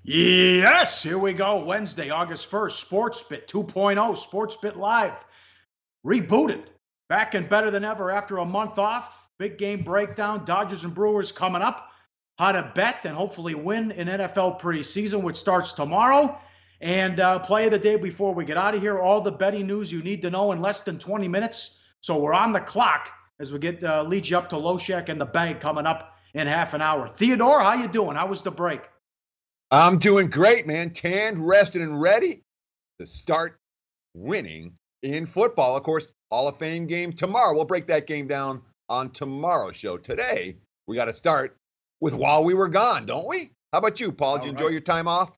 Yes, here we go. Wednesday, August 1st, SportsBit 2.0, SportsBit Live, rebooted, back and better than ever after a month off. Big game breakdown, Dodgers and Brewers coming up. How to bet and hopefully win in NFL preseason, which starts tomorrow. And play of the day before we get out of here. All the betting news you need to know in less than 20 minutes. So we're on the clock as we get lead you up to Loshak and the Bank coming up in half an hour. Theodore, how you doing? How was the break? I'm doing great, man. Tanned, rested, and ready to start winning in football. Of course, Hall of Fame game tomorrow. We'll break that game down on tomorrow's show. Today, we got to start with while we were gone, don't we? How about you, Paul? Did you enjoy your time off?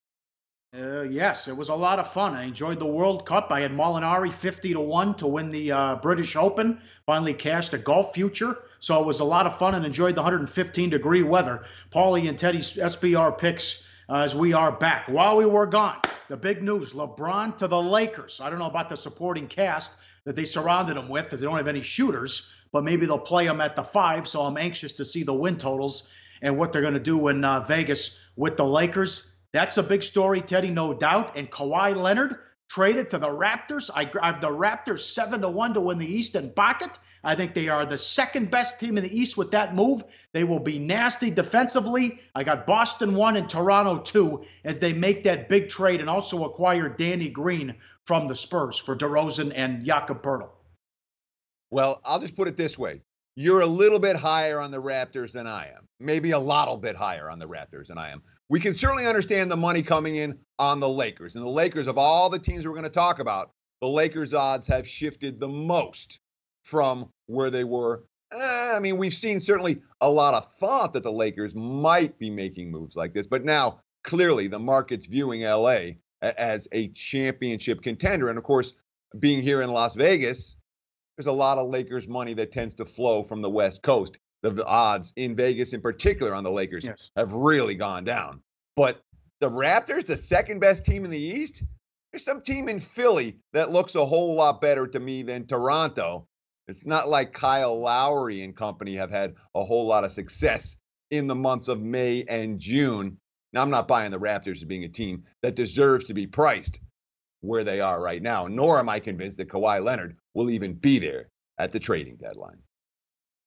Yes, it was a lot of fun. I enjoyed the World Cup. I had Molinari 50-1 to win the British Open. Finally cashed a golf future. So it was a lot of fun and enjoyed the 115-degree weather. Pauly and Teddy's SBR picks as we are back. While we were gone, the big news, LeBron to the Lakers. I don't know about the supporting cast that they surrounded him with because they don't have any shooters, but maybe they'll play him at the 5, so I'm anxious to see the win totals and what they're going to do in Vegas with the Lakers. That's a big story, Teddy, no doubt. And Kawhi Leonard traded to the Raptors. I have the Raptors 7-1 to win the East and bucket. I think they are the second best team in the East with that move. They will be nasty defensively. I got Boston 1 and Toronto 2 as they make that big trade and also acquire Danny Green from the Spurs for DeRozan and Jakob Poeltl. Well, I'll just put it this way. You're a little bit higher on the Raptors than I am. Maybe a little bit higher on the Raptors than I am. We can certainly understand the money coming in on the Lakers. And the Lakers, of all the teams we're going to talk about, the Lakers' odds have shifted the most from where they were. We've seen certainly a lot of thought that the Lakers might be making moves like this. But now, clearly, the market's viewing L.A. as a championship contender. And, of course, being here in Las Vegas, there's a lot of Lakers money that tends to flow from the West Coast. The odds in Vegas, in particular, on the Lakers have really gone down. But the Raptors, the second best team in the East, there's some team in Philly that looks a whole lot better to me than Toronto. It's not like Kyle Lowry and company have had a whole lot of success in the months of May and June. Now, I'm not buying the Raptors as being a team that deserves to be priced where they are right now, nor am I convinced that Kawhi Leonard will even be there at the trading deadline.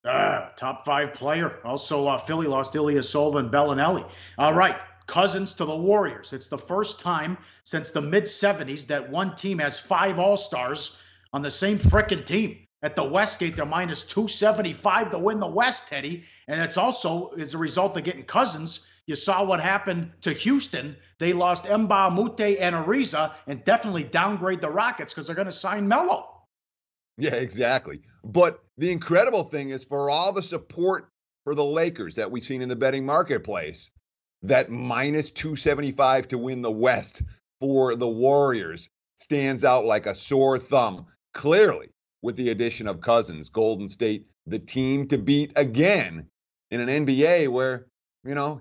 Top 5 player. Also, Philly lost Ilyasova and Bellinelli. All right, Cousins to the Warriors. It's the first time since the mid-'70s that one team has 5 All-Stars on the same frickin' team. At the Westgate, they're minus 275 to win the West, Teddy. And it's also as a result of getting Cousins. You saw what happened to Houston. They lost Mbah Moute and Ariza and definitely downgrade the Rockets because they're going to sign Melo. Yeah, exactly. But the incredible thing is, for all the support for the Lakers that we've seen in the betting marketplace, that minus 275 to win the West for the Warriors stands out like a sore thumb. Clearly, with the addition of Cousins, Golden State, the team to beat again in an NBA where,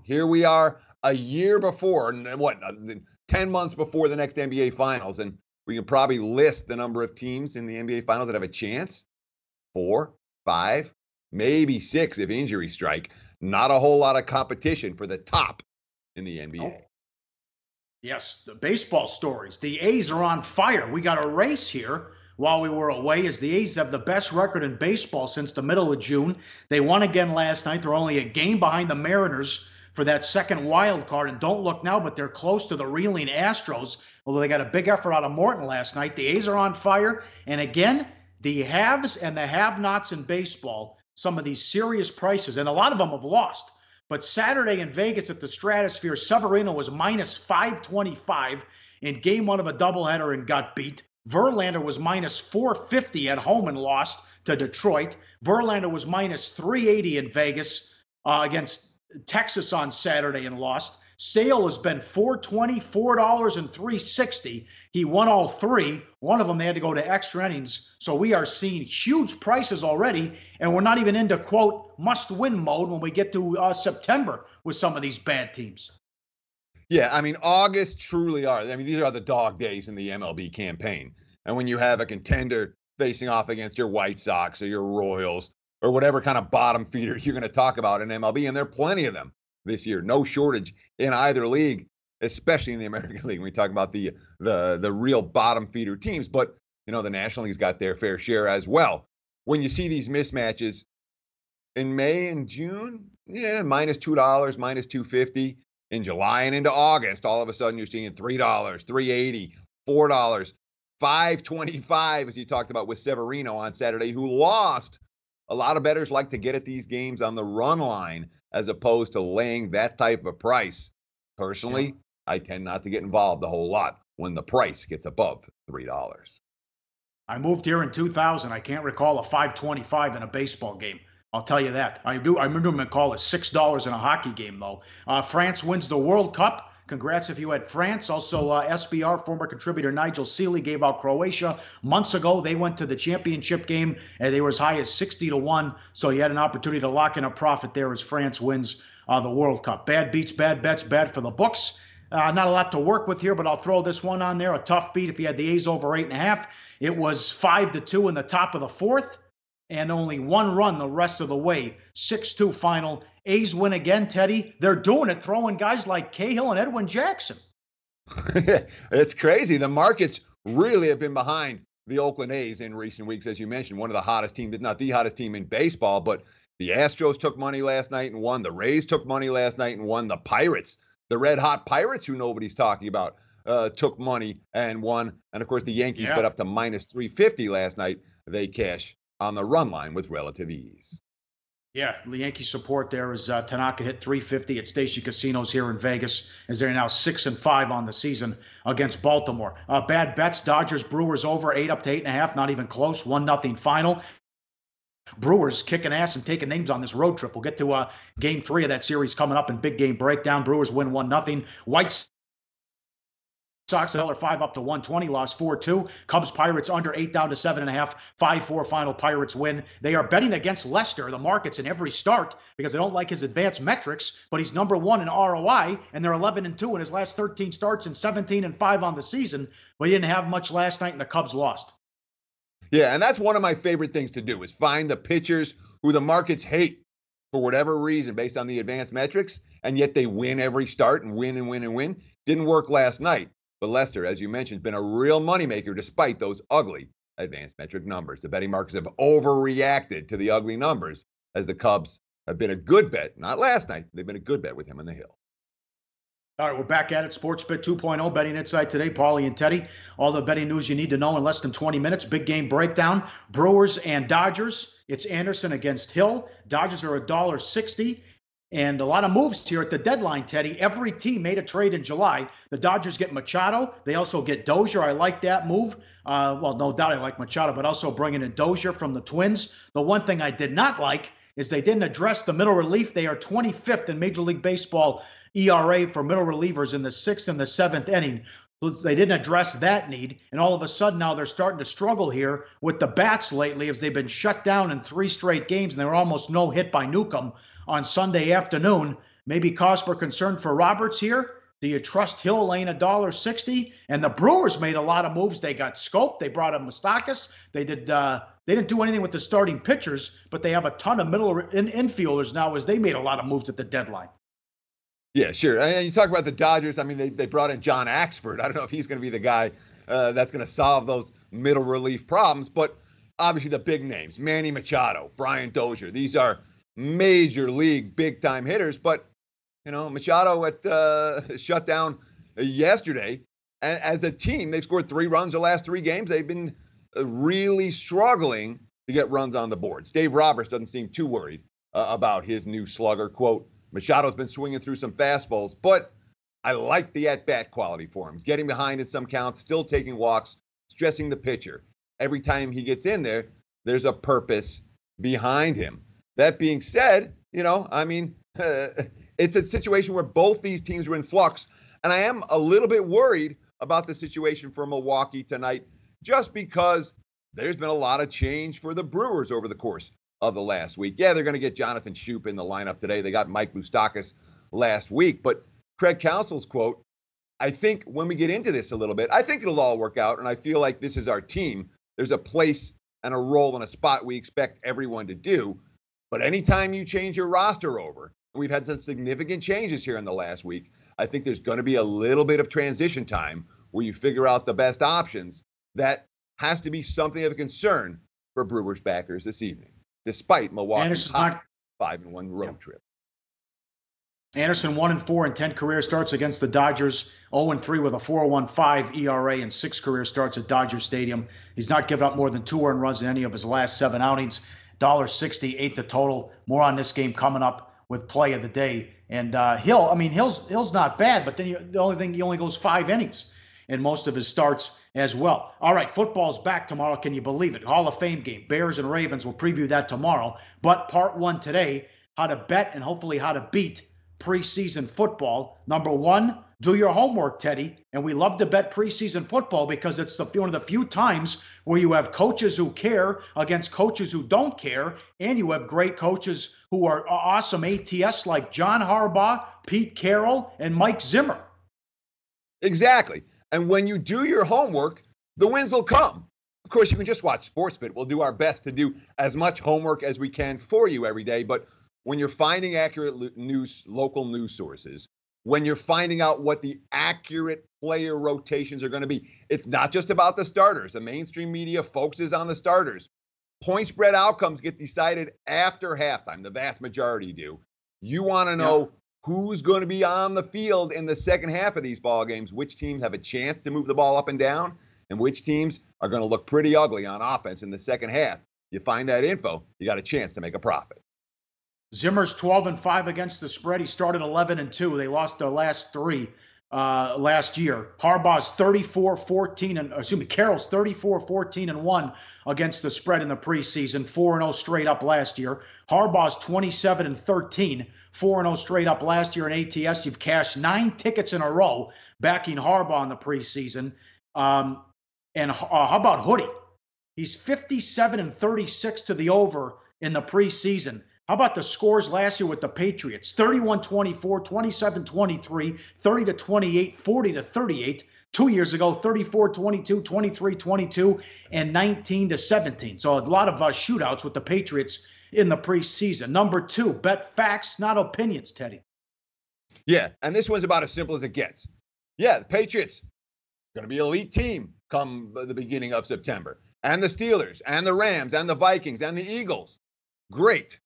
here we are a year before, 10 months before the next NBA Finals, and we can probably list the number of teams in the NBA Finals that have a chance. 4, 5, maybe 6 if injuries strike. Not a whole lot of competition for the top in the NBA. Oh. Yes, the baseball stories. The A's are on fire. We got a race here while we were away, as the A's have the best record in baseball since the middle of June. They won again last night. They're only a game behind the Mariners for that second wild card. And don't look now, but they're close to the reeling Astros, although they got a big effort out of Morton last night. The A's are on fire. And again, the haves and the have-nots in baseball, some of these serious prices, and a lot of them have lost. But Saturday in Vegas at the Stratosphere, Severino was minus 525 in game 1 of a doubleheader and got beat. Verlander was minus 450 at home and lost to Detroit. Verlander was minus 380 in Vegas against Texas on Saturday and lost. Sale has been $4.20, $4, and $3.60. He won all 3. One of them, they had to go to extra innings. So we are seeing huge prices already, and we're not even into, quote, must-win mode when we get to September with some of these bad teams. Yeah, August truly are. These are the dog days in the MLB campaign. And when you have a contender facing off against your White Sox or your Royals or whatever kind of bottom feeder you're going to talk about in MLB, and there are plenty of them this year, no shortage in either league. especially in the American League. When we talk about the real bottom feeder teams, but the National League's got their fair share as well. When you see these mismatches in May and June, yeah, -$2, -250. In July and into August, all of a sudden you're seeing $3, $3.80, $4, $5.25, as you talked about with Severino on Saturday, who lost. A lot of bettors like to get at these games on the run line as opposed to laying that type of price. Personally, I tend not to get involved a whole lot when the price gets above $3. I moved here in 2000. I can't recall a 5.25 in a baseball game. I'll tell you that. I remember him call it $6 in a hockey game, though. France wins the World Cup. Congrats if you had France. Also, SBR former contributor Nigel Seeley gave out Croatia months ago. They went to the championship game, and they were as high as 60-1. So you had an opportunity to lock in a profit there as France wins the World Cup. Bad beats, bad bets, bad for the books. Not a lot to work with here, but I'll throw this one on there. A tough beat if you had the A's over 8.5. It was 5-2 in the top of the fourth, and only one run the rest of the way. 6-2 final. A's win again, Teddy. They're doing it, throwing guys like Cahill and Edwin Jackson. It's crazy. The markets really have been behind the Oakland A's in recent weeks, as you mentioned. One of the hottest teams, not the hottest team in baseball, but the Astros took money last night and won. The Rays took money last night and won. The Pirates, the red-hot Pirates, who nobody's talking about, took money and won. And, of course, the Yankees bet up to -350 last night. They cash on the run line with relative ease. Yeah, the Yankee support there is Tanaka hit 350 at Station Casinos here in Vegas, as they're now 6-5 on the season against Baltimore. Bad bets, Dodgers, Brewers over 8 up to 8.5, not even close, 1-0 final. Brewers kicking ass and taking names on this road trip. We'll get to game 3 of that series coming up in big game breakdown. Brewers win 1-0. White Sox $1.05 up to 120, lost 4-2. Cubs Pirates under 8 down to 7.5, 5-4 final. Pirates win. They are betting against Lester, the markets, in every start because they don't like his advanced metrics, but he's number 1 in ROI, and they're 11-2 in his last 13 starts and 17-5 on the season, but he didn't have much last night, and the Cubs lost. Yeah, and that's one of my favorite things to do is find the pitchers who the markets hate for whatever reason based on the advanced metrics, and yet they win every start and win and win and win. Didn't work last night. But Lester, as you mentioned, has been a real moneymaker despite those ugly advanced metric numbers. The betting markets have overreacted to the ugly numbers as the Cubs have been a good bet. Not last night. They've been a good bet with him on the hill. All right, we're back at it. SportsBet 2.0 Betting Insight today. Pauly and Teddy. All the betting news you need to know in less than 20 minutes. Big game breakdown. Brewers and Dodgers. It's Anderson against Hill. Dodgers are $1.60. And a lot of moves here at the deadline, Teddy. Every team made a trade in July. The Dodgers get Machado. They also get Dozier. I like that move. Well, no doubt I like Machado, but also bringing in Dozier from the Twins. The one thing I did not like is they didn't address the middle relief. They are 25th in Major League Baseball ERA for middle relievers in the 6th and the 7th inning. They didn't address that need, and all of a sudden now they're starting to struggle here with the bats lately as they've been shut down in 3 straight games, and they were almost no hit by Newcomb on Sunday afternoon. Maybe cause for concern for Roberts here. Do you trust Hill laying $1.60? And the Brewers made a lot of moves. They got Scope. They brought in Moustakas. They didn't do anything with the starting pitchers, but they have a ton of middle infielders now as they made a lot of moves at the deadline. Yeah, sure. And you talk about the Dodgers. I mean, they brought in John Axford. I don't know if he's going to be the guy that's going to solve those middle relief problems, but obviously the big names, Manny Machado, Brian Dozier, these are major league big-time hitters, but, Machado shut down yesterday. As a team, they've scored 3 runs the last 3 games. They've been really struggling to get runs on the boards. Dave Roberts doesn't seem too worried about his new slugger. Quote, Machado's been swinging through some fastballs, but I like the at-bat quality for him. Getting behind in some counts, still taking walks, stressing the pitcher. Every time he gets in there, there's a purpose behind him. That being said, it's a situation where both these teams are in flux, and I am a little bit worried about the situation for Milwaukee tonight just because there's been a lot of change for the Brewers over the course of the last week. Yeah, they're going to get Jonathan Schoop in the lineup today. They got Mike Moustakas last week, but Craig Counsell's quote, I think when we get into this a little bit, I think it'll all work out, and I feel like this is our team. There's a place and a role and a spot we expect everyone to do. But anytime you change your roster over, we've had some significant changes here in the last week, I think there's going to be a little bit of transition time where you figure out the best options. That has to be something of a concern for Brewers backers this evening, despite Milwaukee's hot 5-1 road trip. Anderson 1-4 in 10 career starts against the Dodgers, 0-3 with a 4.15 ERA in 6 career starts at Dodger Stadium. He's not given up more than 2 earned runs in any of his last 7 outings. $1.68 the total. More on this game coming up with play of the day. And Hill's not bad, but then the only thing, he only goes 5 innings in most of his starts as well. All right, football's back tomorrow. Can you believe it? Hall of Fame game, Bears and Ravens. We'll preview that tomorrow. But part 1 today, how to bet and hopefully how to beat preseason football. Number 1, do your homework, Teddy. And we love to bet preseason football because it's one of the few times where you have coaches who care against coaches who don't care, and you have great coaches who are awesome ATS like John Harbaugh, Pete Carroll, and Mike Zimmer. Exactly. And when you do your homework, the wins will come. Of course, you can just watch SportsBit. We'll do our best to do as much homework as we can for you every day. But when you're finding accurate news, local news sources, when you're finding out what the accurate player rotations are going to be, it's not just about the starters. The mainstream media focuses on the starters. Point spread outcomes get decided after halftime. The vast majority do. You want to know who's going to be on the field in the second half of these ball games, which teams have a chance to move the ball up and down, and which teams are going to look pretty ugly on offense in the second half. You find that info, you got a chance to make a profit. Zimmer's 12-5 against the spread. He started 11-2. They lost their last 3 last year. Harbaugh's 34-14, Carroll's 34-14-1 against the spread in the preseason, 4-0 straight up last year. Harbaugh's 27-13, 4-0 straight up last year in ATS. You've cashed 9 tickets in a row backing Harbaugh in the preseason. And how about Hoodie? He's 57-36 to the over in the preseason. How about the scores last year with the Patriots? 31-24, 27-23, 30-28, 40-38. 2 years ago, 34-22, 23-22, and 19-17. So a lot of shootouts with the Patriots in the preseason. Number 2, bet facts, not opinions, Teddy. Yeah, and this one's about as simple as it gets. Yeah, the Patriots, going to be an elite team come the beginning of September. And the Steelers, and the Rams, and the Vikings, and the Eagles. Great.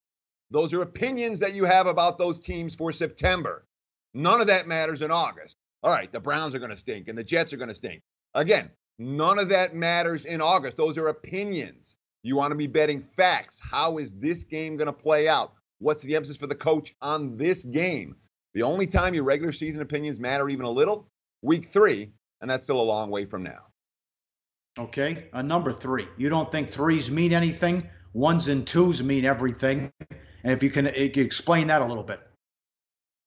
Those are opinions that you have about those teams for September. None of that matters in August. All right, the Browns are going to stink, and the Jets are going to stink. Again, none of that matters in August. Those are opinions. You want to be betting facts. How is this game going to play out? What's the emphasis for the coach on this game? The only time your regular season opinions matter even a little, week 3, and that's still a long way from now. Okay, number 3. You don't think 3s mean anything? 1s and 2s mean everything. And if you can explain that a little bit.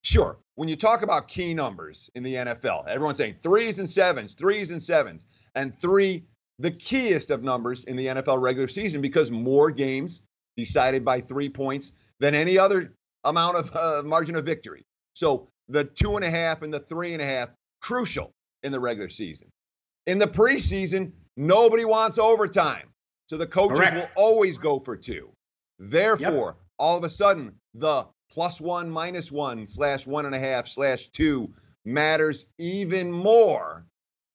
Sure. When you talk about key numbers in the NFL, everyone's saying 3s and 7s, 3s and 7s, and 3, the keyest of numbers in the NFL regular season because more games decided by 3 points than any other amount of margin of victory. So the 2.5 and the 3.5, crucial in the regular season. In the preseason, nobody wants overtime. So the coaches will always go for 2. Therefore, all of a sudden, the +1, -1, /1.5, /2 matters even more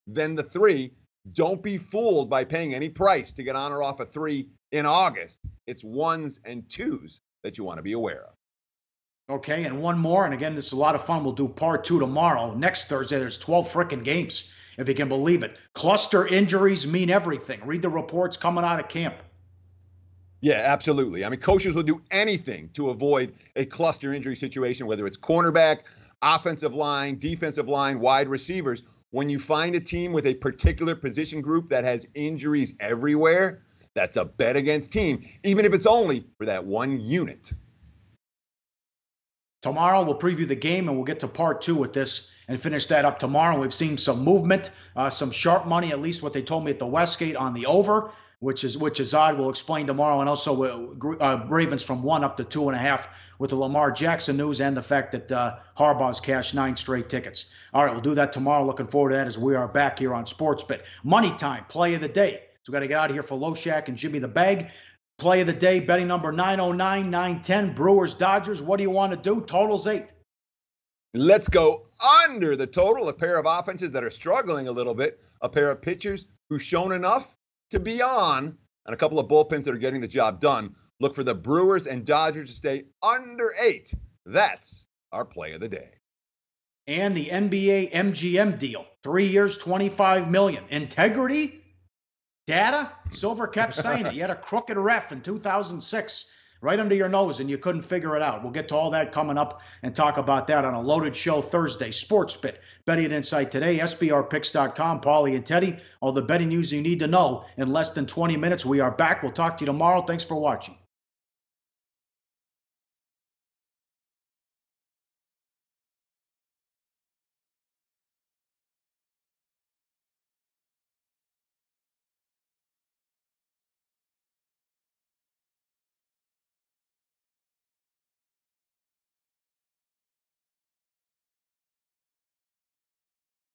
than the 3. Don't be fooled by paying any price to get on or off a 3 in August. It's 1s and 2s that you want to be aware of. Okay, and one more. And again, this is a lot of fun. We'll do part 2 tomorrow. Next Thursday, there's 12 frickin' games, if you can believe it. Cluster injuries mean everything. Read the reports coming out of camp. Yeah, absolutely. I mean, coaches will do anything to avoid a cluster injury situation, whether it's cornerback, offensive line, defensive line, wide receivers. When you find a team with a particular position group that has injuries everywhere, that's a bet against team, even if it's only for that one unit. Tomorrow, we'll preview the game, and we'll get to part 2 with this and finish that up tomorrow. We've seen some movement, some sharp money, at least what they told me at the Westgate on the over, which is odd. We'll explain tomorrow. And also Ravens from 1 up to 2.5 with the Lamar Jackson news and the fact that Harbaugh's cashed 9 straight tickets. All right, we'll do that tomorrow. Looking forward to that as we are back here on SportsBit. Money time, play of the day. So we got to get out of here for Loshak and Jimmy the Bag. Play of the day, betting number 909, 910, Brewers, Dodgers. What do you want to do? Total's 8. Let's go under the total. A pair of offenses that are struggling a little bit, a pair of pitchers who've shown enough to be on, and a couple of bullpens that are getting the job done. Look for the Brewers and Dodgers to stay under 8. That's our play of the day. And the NBA MGM deal, 3 years, $25 million. Integrity, data. Silver kept saying it. You had a crooked ref in 2006 right under your nose and you couldn't figure it out. We'll get to all that coming up and talk about that on a loaded show Thursday. Sports Bet, Betting Insight today, SBRpicks.com, Pauly and Teddy. All the betting news you need to know in less than 20 minutes. We are back. We'll talk to you tomorrow. Thanks for watching.